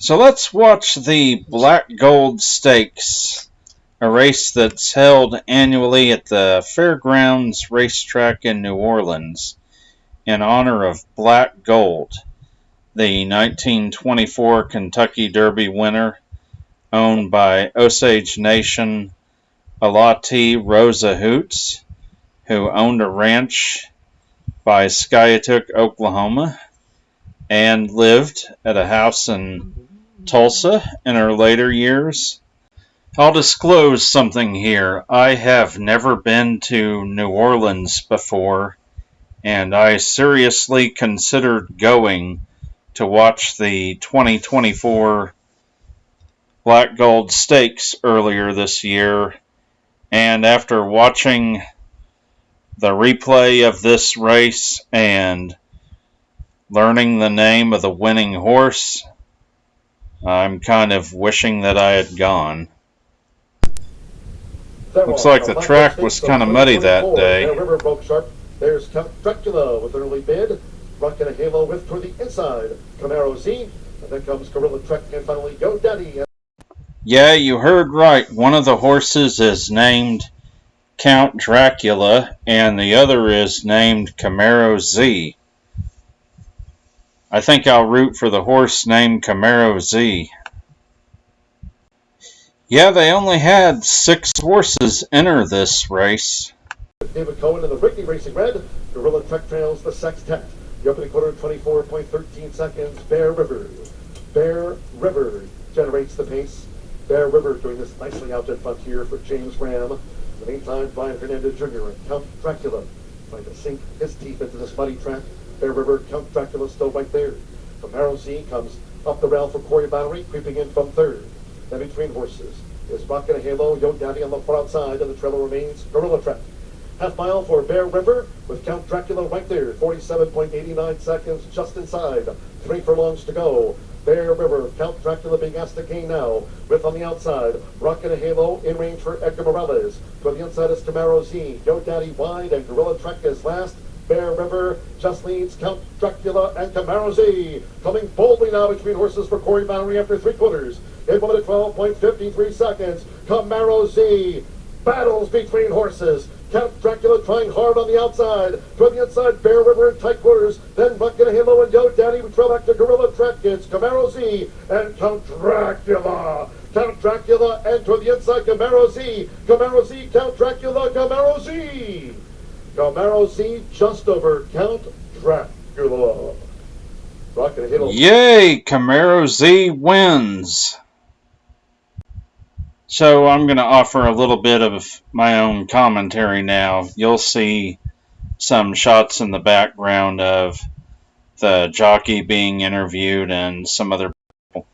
So let's watch the Black Gold Stakes, a race that's held annually at the Fairgrounds Racetrack in New Orleans in honor of Black Gold, the 1924 Kentucky Derby winner, owned by Osage Nation allottee Rosa Hoots, who owned a ranch by Skiatook, Oklahoma, and lived at a house in Tulsa in her later years. I'll disclose something here. I have never been to New Orleans before, and I seriously considered going to watch the 2024 Black Gold Stakes earlier this year, and after watching the replay of this race and learning the name of the winning horse, I'm kind of wishing that I had gone. Looks like the track was kind of muddy that day. River broke sharp. There's Count Dracula with an early bid. Rockin' a halo with toward the inside. Camaro Z. And then comes Gorilla Trek and finally Yo Daddy. Yeah, you heard right. One of the horses is named Count Dracula and the other is named Camaro Z. I think I'll root for the horse named Camaro Z. Yeah, they only had 6 horses enter this race. David Cohen in the Wrigley Racing Red. Gorilla Trek trails the Sextet. The opening quarter, 24.13 seconds. Bear River generates the pace. Bear River doing this nicely out in front here for James Graham. In the meantime, Brian Hernandez Jr. and Count Dracula trying to sink his teeth into this muddy track. Bear River, Count Dracula still right there. Camaro Z comes up the rail for Corey Battery, creeping in from third. Then between horses is Rockin' a Halo, Yo Daddy on the far outside, and the trailer remains Gorilla Trek. Half mile for Bear River with Count Dracula right there, 47.89 seconds just inside. 3 furlongs to go. Bear River, Count Dracula being asked to gain now. With on the outside, Rockin' a Halo in range for Edgar Morales. To the inside is Camaro Z, Yo Daddy wide, and Gorilla Trek is last. Bear River just leads Count Dracula and Camaro Z. Coming boldly now between horses for Corey Battery after 3 quarters. 8 minutes 12.53 seconds. Camaro Z battles between horses. Count Dracula trying hard on the outside. To the inside, Bear River in tight quarters. Then Rockin' a Halo and Yo Daddy. We trail back to Gorilla Trek. It's Camaro Z and Count Dracula. Count Dracula and to the inside, Camaro Z. Camaro Z, Count Dracula, Camaro Z. Camaro Z just over Count Dracula. Rockin' a Halo. Yay! Camaro Z wins. So I'm going to offer a little bit of my own commentary now. You'll see some shots in the background of the jockey being interviewed and some other people,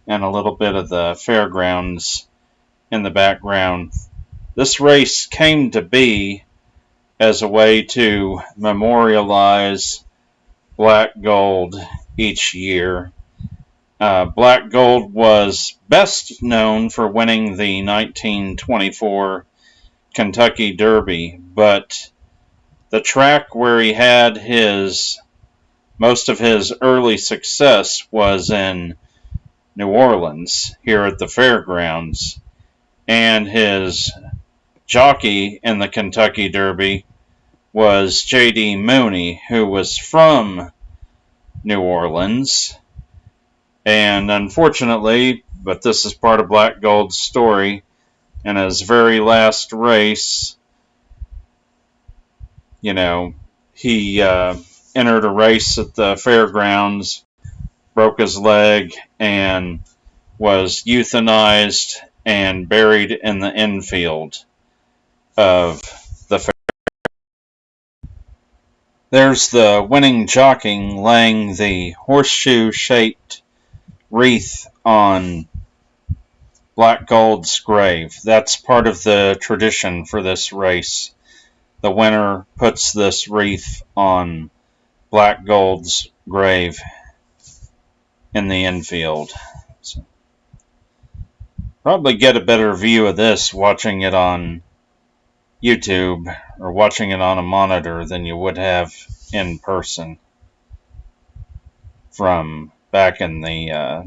and a little bit of the fairgrounds in the background. This race came to be as a way to memorialize Black Gold each year. Black Gold was best known for winning the 1924 Kentucky Derby, but the track where he had most of his early success was in New Orleans, here at the fairgrounds, and his jockey in the Kentucky Derby was J.D. Mooney, who was from New Orleans. And unfortunately, but this is part of Black Gold's story, in his very last race, he entered a race at the fairgrounds, broke his leg, and was euthanized and buried in the infield of the fair. There's the winning jockey laying the horseshoe-shaped wreath on Black Gold's grave. That's part of the tradition for this race. The winner puts this wreath on Black Gold's grave in the infield. So, probably get a better view of this watching it on YouTube or watching it on a monitor than you would have in person from back in the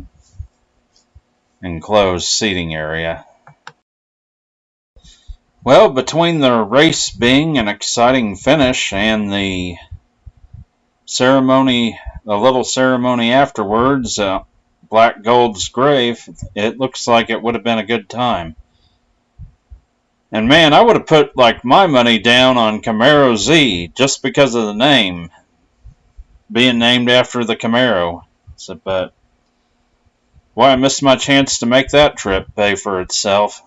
enclosed seating area. Well, between the race being an exciting finish and the little ceremony afterwards, Black Gold's grave, it looks like it would have been a good time. And man, I would have put like my money down on Camaro Z just because of the name being named after the Camaro. But why I missed my chance to make that trip pay for itself.